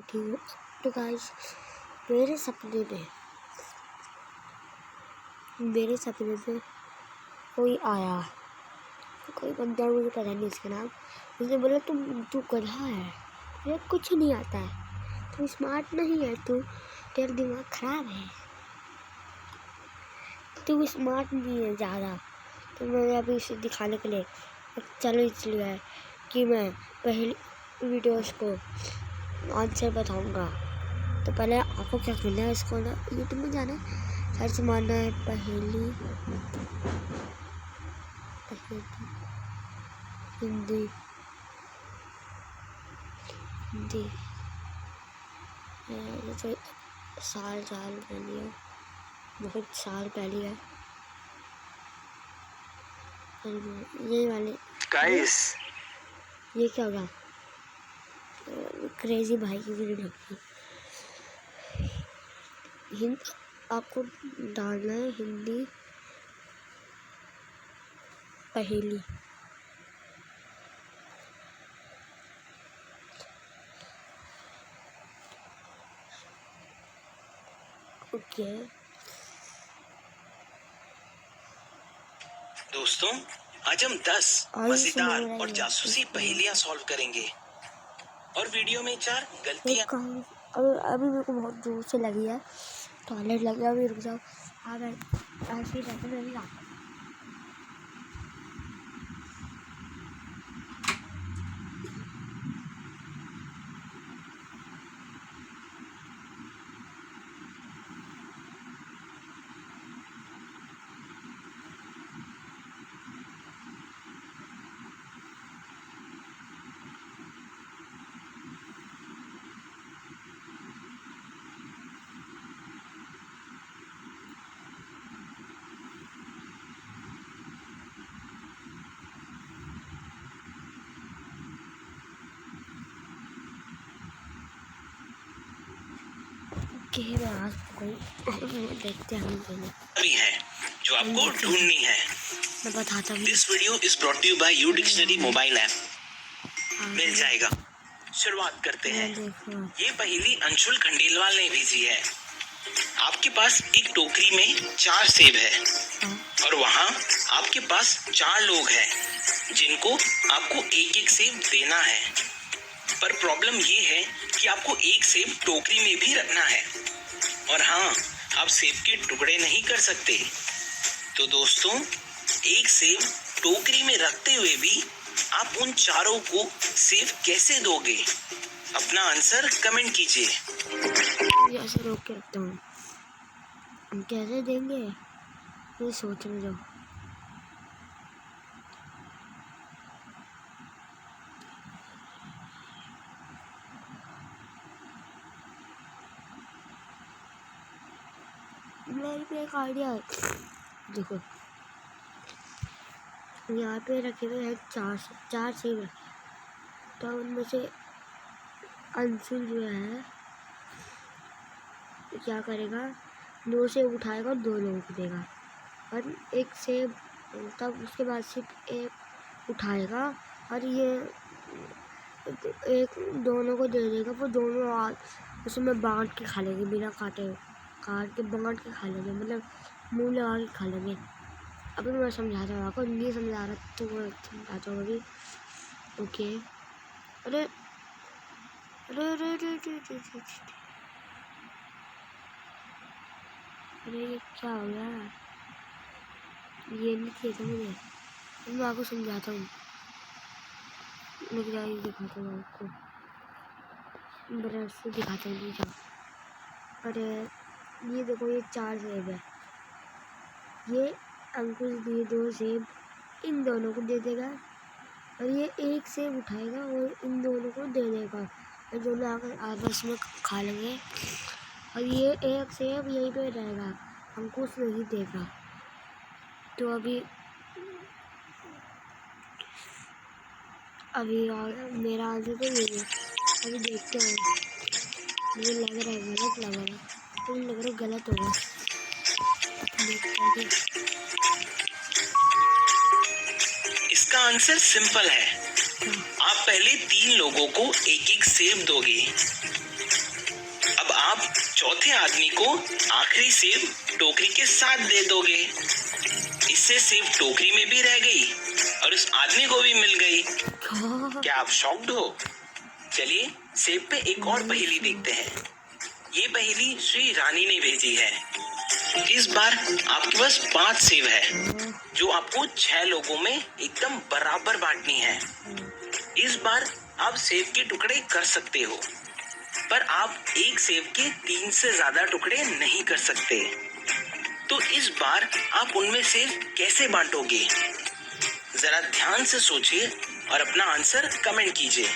ठीक है। तो गाइस मेरे सपने में कोई आया, कोई बंदा, मुझे पता नहीं इसका नाम। उसने बोला तू गधा है, तुझे कुछ नहीं आता है, तू स्मार्ट नहीं है, तेरा दिमाग खराब है, तू स्मार्ट नहीं है ज़्यादा। तो मैंने अभी इसे दिखाने के लिए चलो इसलिए है कि मैं पहली वीडियोस को आंसर बताऊंगा। तो पहले आपको क्या करना है, इसको ना यूट्यूब में जाना है, सर्च मारना है पहेली हिंदी तो साल पहले है, बहुत साल पहले है ये वाले। गाइस ये क्या होगा, क्रेजी भाई की वीडियो लगती। आपको डालना है हिंदी पहेली। ओके दोस्तों, आज हम 10 मजेदार और जासूसी पहेलियां सॉल्व करेंगे और वीडियो में 4 गलतियां। अभी मेरे को बहुत जोर से लगी है, टॉयलेट लग गया, अभी रुक जाओ। ऐसे ही रहते मैं भी आता। देखते हैं भी है जो आपको ढूंढनी है। मैं बताता हूँ। This video is brought to you by U Dictionary mobile app. मिल जाएगा। शुरुआत करते हैं। ये पहेली अंशुल खंडेलवाल ने भेजी है। आपके पास एक टोकरी में 4 सेब है और वहाँ आपके पास 4 लोग हैं जिनको आपको एक एक सेब देना है। पर प्रॉब्लम ये है कि आपको एक सेब टोकरी में भी रखना है और हाँ, आप सेब के टुकड़े नहीं कर सकते। तो दोस्तों, एक सेब टोकरी में रखते हुए भी आप उन चारों को सेब कैसे दोगे? अपना आंसर कमेंट कीजिए। ऐसे रोक के रखता हूँ, हम कैसे देंगे ये सोच में जाओ। मेरे पे एक आइडिया है, देखो यहाँ पे रखे हुए हैं 4 सेब रखे, तो उनमें से अंशुल जो है क्या करेगा, 2 सेब उठाएगा, 2 लोगों को देगा और एक सेब, तब उसके बाद सिर्फ एक उठाएगा और ये एक दोनों को दे देगा। वो दोनों उसमें बांट के खा लेंगे, बिना काट के बांट के खा लेंगे, मतलब मुंह लगा के खा लेंगे। अभी मैं समझाता हूँ आपको, नहीं समझा रहा तो मैं समझाता हूँ अभी। ओके। अरे अरे अरे अरे अरे अरे ये क्या हो गया, ये नहीं खेता मुझे। मैं आपको समझाता हूँ, मैं दिखाता हूँ आपको, ब्रश से दिखाता हूँ। अरे ये देखो, ये 4 सेब है, ये अंकुश दिए 2 सेब इन दोनों को दे देगा और ये एक सेब उठाएगा और इन दोनों को दे देगा और दोनों आकर आपस में खा लेंगे और ये एक सेब यहीं पे रहेगा, अंकुश नहीं देगा। तो अभी मेरा आंसर तो नहीं है, अभी देखते हैं। मुझे लग रहा है गलत लग रहा है, तो लग रहा है गलत होगा। इसका आंसर सिंपल है। आप पहले 3 लोगों को एक एक सेब दोगे चौथे आदमी को आखिरी सेब टोकरी के साथ दे दोगे। इससे सेब टोकरी में भी रह गई और उस आदमी को भी मिल गई। क्या आप शॉक्ड हो? चलिए सेब पे एक और पहेली देखते हैं। ये पहेली श्री रानी ने भेजी है। इस बार आपके पास 5 सेब है जो आपको 6 लोगों में एकदम बराबर बांटनी है। इस बार आप सेब के टुकड़े कर सकते हो, पर आप एक सेब के 3 से ज्यादा टुकड़े नहीं कर सकते। तो इस बार आप उनमें से कैसे बांटोगे? जरा ध्यान से सोचिए और अपना आंसर कमेंट कीजिए।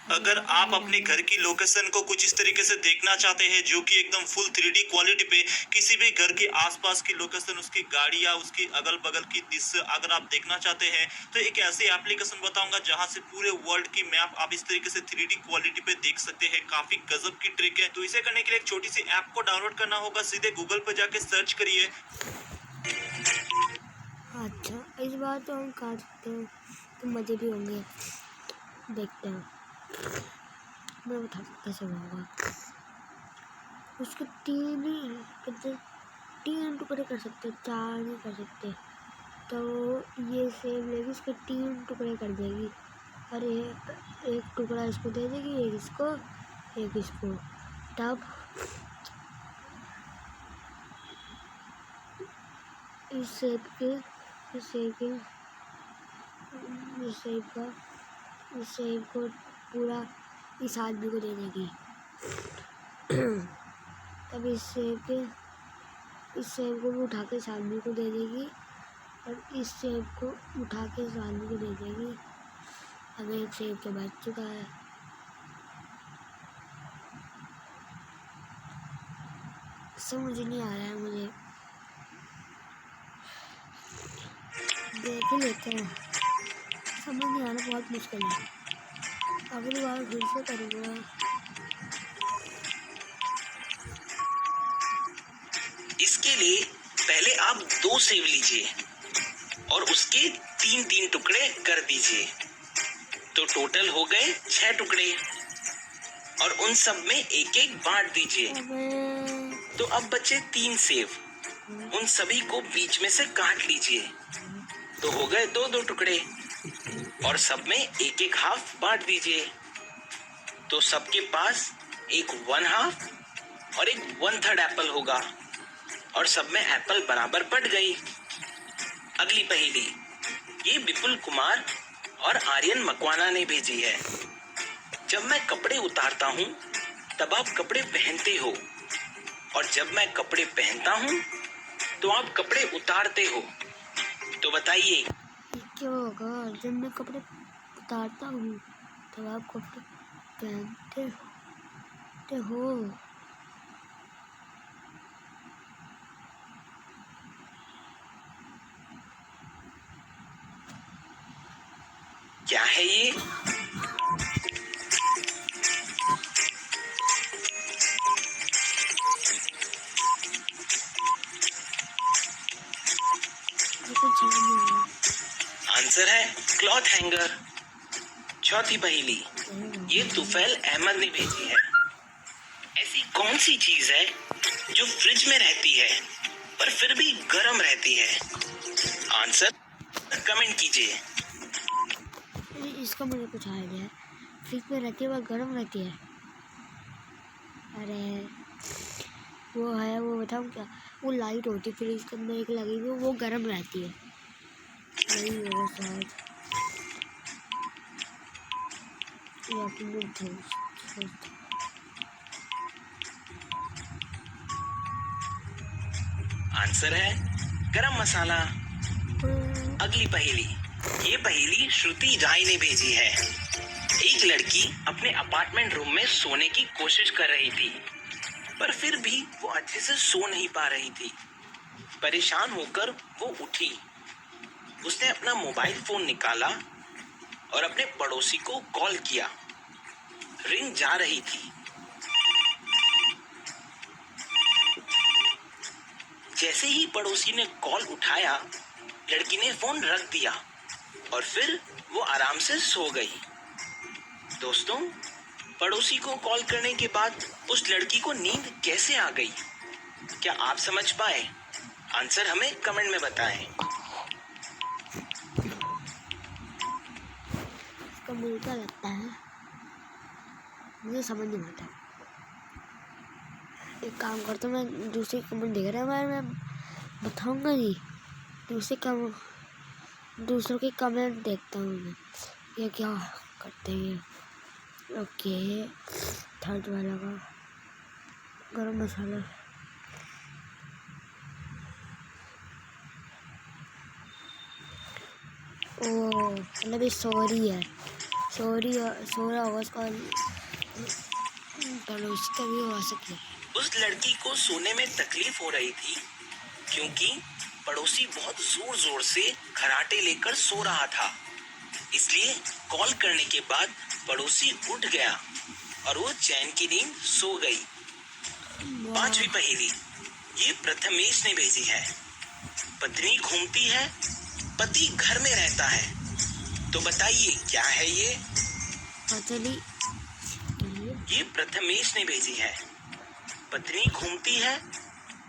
अगर आप अपने घर की लोकेशन को कुछ इस तरीके से देखना चाहते हैं जो कि एकदम फुल 3D क्वालिटी पे किसी भी घर के आसपास की लोकेशन, उसकी गाड़ी या उसकी अगल बगल की दृश्य अगर आप देखना चाहते हैं तो एक ऐसी एप्लीकेशन बताऊंगा जहां से पूरे वर्ल्ड की मैप आप इस तरीके से 3D क्वालिटी पे देख सकते हैं। काफी गजब की ट्रिक है। तो इसे करने के लिए एक छोटी सी ऐप को डाउनलोड करना होगा। सीधे गूगल पे जाके सर्च करिए। अच्छा, इस बार तो हम काट सकते हैं तो मजे भी होंगे। देखते हैं मैं बता कैसे होगा। उसके 3 टुकड़े कर सकते, 4 नहीं कर सकते। तो ये सेब लेगी, उसके 3 टुकड़े कर देगी और एक टुकड़ा इसको दे देगी, एक इसको, एक इसको। तब इस सेब को पूरा इस आदमी को दे देगी। तब इस सेब को भी उठा के इस आदमी को दे देगी और इस सेब को उठा के इस आदमी को दे देगी। अब एक सेब तो बच चुका है। समझ नहीं आ रहा है मुझे, देख ही लेते हैं। समझ नहीं आ रहा, बहुत मुश्किल है। अगली बार फिर से करूँगा। इसके लिए पहले आप 2 सेब लीजिए और उसके 3-3 टुकड़े कर दीजिए। तो टोटल हो गए 6 टुकड़े और उन सब में एक एक बांट दीजिए। तो अब बचे 3 सेब, उन सभी को बीच में से काट लीजिए। तो हो गए 2-2 टुकड़े और सब में एक एक हाफ बांट दीजिए। तो सबके पास एक 1 हाफ और एक 1/3 एप्पल होगा और सब में एप्पल बराबर बट गई। अगली पहेली ये विपुल कुमार और आर्यन मकवाना ने भेजी है। जब मैं कपड़े उतारता हूँ तब आप कपड़े पहनते हो और जब मैं कपड़े पहनता हूँ तो आप कपड़े उतारते हो। तो बताइए क्या होगा? जब मैं कपड़े उतारता हूँ तब आप कपड़े पहनते हो। क्या है ये? आंसर है क्लॉथ हैंगर। चौथी पहेली ये तुफैल अहमद ने भेजी है। ऐसी कौन सी चीज है जो फ्रिज में रहती है पर फिर भी गर्म रहती है? आंसर कमेंट कीजिए। इसका मुझे कुछ आइडिया है। फ्रिज में रहती है वह गर्म रहती है। अरे वो है, वो बताऊँ क्या? वो लाइट होती है, फ्रिज के अंदर एक लगी हुई, वो गर्म रहती है। नहीं होगा शायद, या फिर आंसर है गरम मसाला। अगली पहेली ये पहेली श्रुति राय ने भेजी है। एक लड़की अपने अपार्टमेंट रूम में सोने की कोशिश कर रही थी पर फिर भी वो अच्छे से सो नहीं पा रही थी। परेशान होकर वो उठी। उसने अपना मोबाइल फोन निकाला और अपने पड़ोसी को कॉल किया। रिंग जा रही थी। जैसे ही पड़ोसी ने कॉल उठाया, लड़की ने फोन रख दिया और फिर वो आराम से सो गई। दोस्तों, पड़ोसी को कॉल करने के बाद उस लड़की को नींद कैसे आ गई? क्या आप समझ पाए? आंसर हमें कमेंट में बताएं। इसका मुझे क्या लगता है, मुझे समझ नहीं आता। एक काम करता हूँ, मैं दूसरे कमेंट देख रहा है, मैं बताऊंगा नहीं, दूसरों के कमेंट देखता हूँ मैं, ये क्या करते हैं। ओके, थर्ड वाला का गरम मसाला। ओ मतलब ये सॉरी है, सो रहा होगा उसका, चलो इसका भी हो सके। उस लड़की को सोने में तकलीफ हो रही थी क्योंकि पड़ोसी बहुत जोर जोर से खराटे लेकर सो रहा था। इसलिए कॉल करने के बाद पड़ोसी उठ गया और वो चैन की नींद सो गई। पांचवी पहेली, ये प्रथमेश ने भेजी है। पत्नी घूमती है, पति घर में रहता है, तो बताइए क्या है ये? पतली, ये प्रथमेश ने भेजी है। पत्नी घूमती है,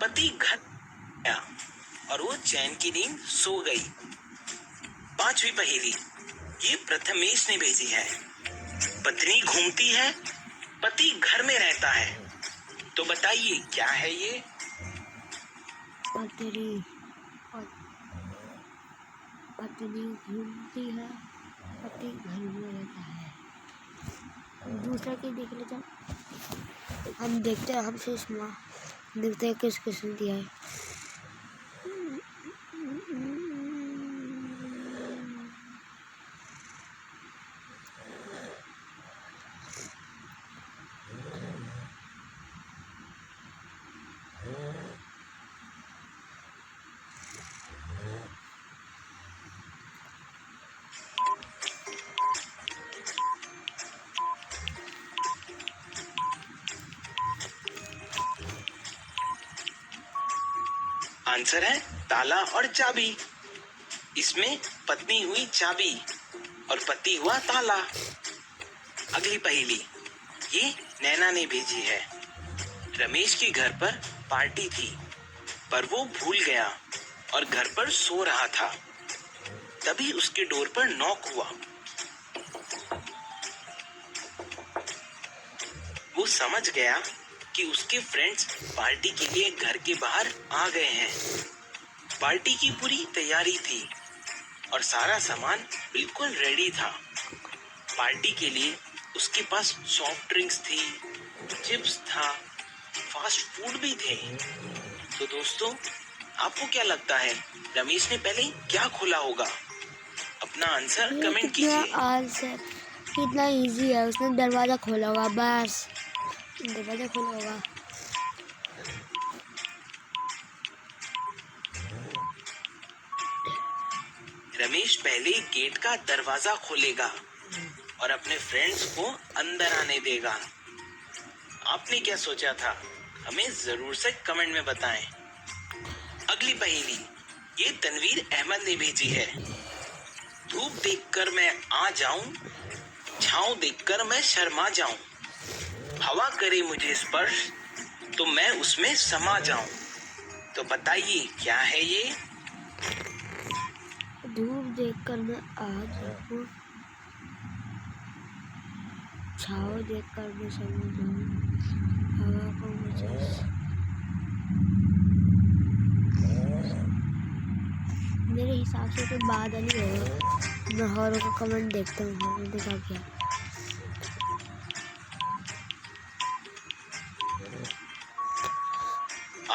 पति घर गया और वो चैन की नींद सो गई। पांचवी पहेली, ये प्रथमेश ने भेजी है। पत्नी घूमती है, पति घर में रहता है, तो बताइए क्या है ये? पतली, पत्नी घूमती है, पति घर में रहता है। दूसरा के देख लेते हैं, हम देखते हैं, हम सुषमा देखते हैं किस किस्म दिया है। आंसर है ताला और चाबी। इसमें पत्नी हुई चाबी और पति हुआ ताला। अगली पहेली, ये नैना ने भेजी है। रमेश के घर पर पार्टी थी, पर वो भूल गया और घर पर सो रहा था। तभी उसके डोर पर नॉक हुआ। वो समझ गया कि उसके फ्रेंड्स पार्टी के लिए घर के बाहर आ गए हैं। पार्टी की पूरी तैयारी थी और सारा सामान बिल्कुल रेडी था। पार्टी के लिए उसके पास सॉफ्ट ड्रिंक्स थी, चिप्स था, फास्ट फूड भी थे। तो दोस्तों, आपको क्या लगता है रमेश ने पहले क्या खोला होगा? अपना आंसर कमेंट कीजिए। आंसर कितना इजी है, उसने दरवाजा खोला होगा, बस दरवाजा खोला होगा। रमेश पहले गेट का दरवाजा खोलेगा और अपने फ्रेंड्स को अंदर आने देगा। आपने क्या सोचा था? हमें जरूर से कमेंट में बताएं। अगली पहेली, ये तनवीर अहमद ने भेजी है। धूप देखकर मैं आ जाऊं, छांव देखकर मैं शर्मा जाऊं, हवा करे मुझे स्पर्श तो मैं उसमें समा जाऊं, तो बताइए क्या है ये? धूप देखकर मैं आ जाऊं, छाव देखकर मैं समा जाऊं, हवा को मुझे, मेरे हिसाब से तो बादल ही होगा। मैं हॉरों का कमेंट देखता हूँ, हॉरों ने क्या किया।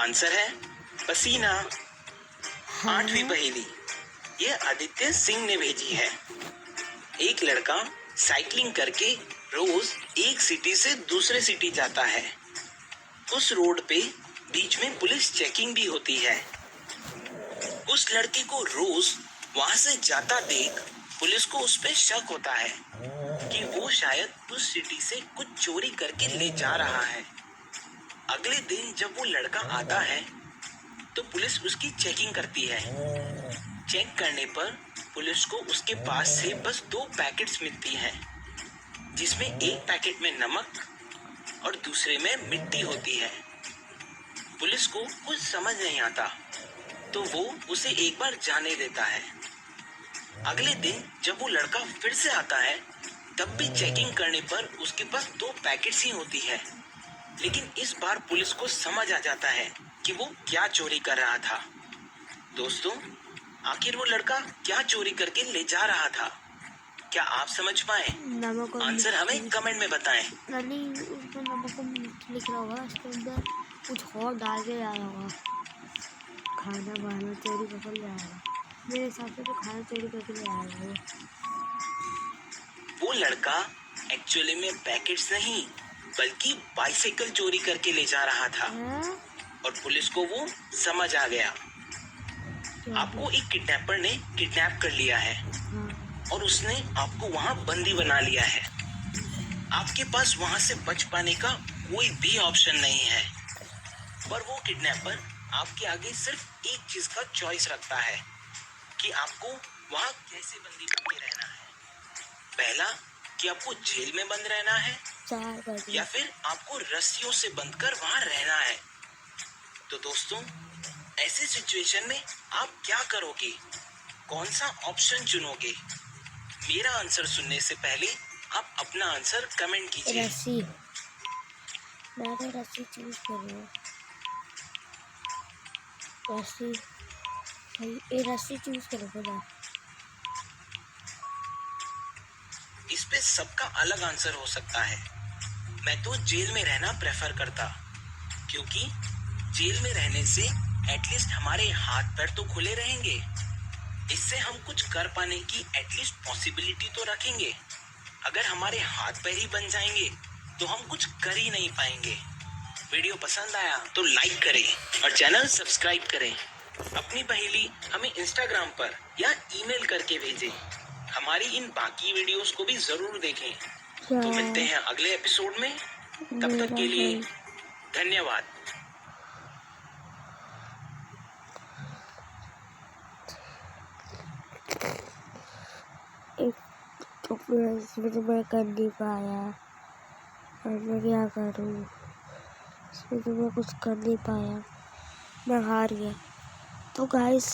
आंसर है पसीना। आठवीं पहेली, ये आदित्य सिंह ने भेजी है। एक लड़का साइकिलिंग करके रोज एक सिटी से दूसरे सिटी जाता है। उस रोड पे बीच में पुलिस चेकिंग भी होती है। उस लड़के को रोज वहां से जाता देख पुलिस को उस पे शक होता है कि वो शायद उस सिटी से कुछ चोरी करके ले जा रहा है। अगले दिन जब वो लड़का आता है तो पुलिस उसकी चेकिंग करती है। चेक करने पर पुलिस को उसके पास से बस 2 पैकेट्स मिलती हैं, जिसमें एक पैकेट में नमक और दूसरे में मिट्टी होती है। पुलिस को कुछ समझ नहीं आता तो वो उसे एक बार जाने देता है। अगले दिन जब वो लड़का फिर से आता है तब भी चेकिंग करने पर उसके पास 2 पैकेट्स ही होती है। लेकिन इस बार पुलिस को समझ आ जाता है कि वो क्या चोरी कर रहा था। दोस्तों, आखिर वो लड़का क्या चोरी करके ले जा रहा था? क्या आप समझ पाए? नमक और आंसर हमें मिर्ची। कमेंट में बताएं। नहीं, उसमें नमक और मिर्ची लिख रहा होगा, उसके अंदर कुछ और डाल के आया होगा। खाना वाना चोरी करके ले आया होगा। मेरे हिसाब से तो खाना चोरी करके ले आया होगा। वो लड़का एक्चुअली में पैकेट्स नहीं बल्कि बाइसाइकिल चोरी करके ले जा रहा था हाँ? और पुलिस को वो समझ आ गया। क्या आपको एक किडनैपर ने किडनैप कर लिया है हाँ, और उसने आपको वहां बंदी बना लिया है। आपके पास वहां से बच पाने का कोई भी ऑप्शन नहीं है। पर वो किडनैपर आपके आगे सिर्फ एक चीज का चॉइस रखता है कि आपको वहां कैसे बंदी बन के रहना है। पहला, कि आपको जेल में बंद रहना है 4 कर दिया। या फिर आपको रस्सियों से बंधकर वहां रहना है। तो दोस्तों, ऐसे सिचुएशन में आप क्या करोगे? कौन सा ऑप्शन चुनोगे? मेरा आंसर सुनने से पहले आप अपना आंसर कमेंट कीजिए। रस्सी। मैं तो रस्सी चूज कर रहा हूँ। रस्सी सही, ये रस्सी चूज करोगे ना? इस पे सबका अलग आंसर हो सकता है। मैं तो जेल में रहना प्रेफर करता, क्योंकि जेल में रहने से एटलीस्ट हमारे हाथ पैर तो खुले रहेंगे। इससे हम कुछ कर पाने की एटलीस्ट पॉसिबिलिटी तो रखेंगे। अगर हमारे हाथ पैर ही बन जाएंगे तो हम कुछ कर ही नहीं पाएंगे। वीडियो पसंद आया तो लाइक करें और चैनल सब्सक्राइब करें। अपनी पहेली हमें इंस्टाग्राम पर या ईमेल करके भेजें। हमारी इन बाकी वीडियोस को भी जरूर देखें। तो मिलते हैं अगले एपिसोड में। तब तक के लिए धन्यवाद। इसमें तो मैं कर नहीं पाया और मैं क्या करूँ? इसमें तो मैं कुछ कर नहीं पाया, मैं हार गया। तो गाइस,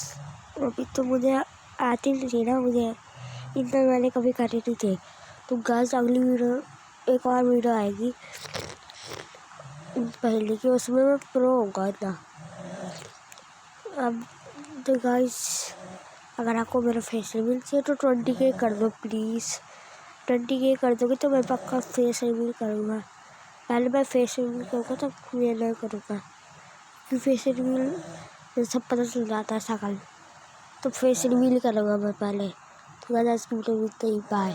अभी तो मुझे आती नहीं थी ना, मुझे इतना मैंने कभी करे नहीं थे। तो गाइस, अगली वीडियो, एक और वीडियो आएगी पहले की, उसमें मैं प्रो होगा इतना। अब तो गाइस, अगर आपको मेरा फेस रिवील चाहिए तो 20K कर दो प्लीज़। 20K कर दोगे तो मैं पक्का फेस रिवील करूँगा। पहले मैं फेस रिवील करूँगा तब मैं नहीं करूँगा, क्योंकि फेस रिवील सब पता चल जाता है शकल। तो फेस रिवील करूँगा मैं पहले। तो मैं वीडियो में बाय।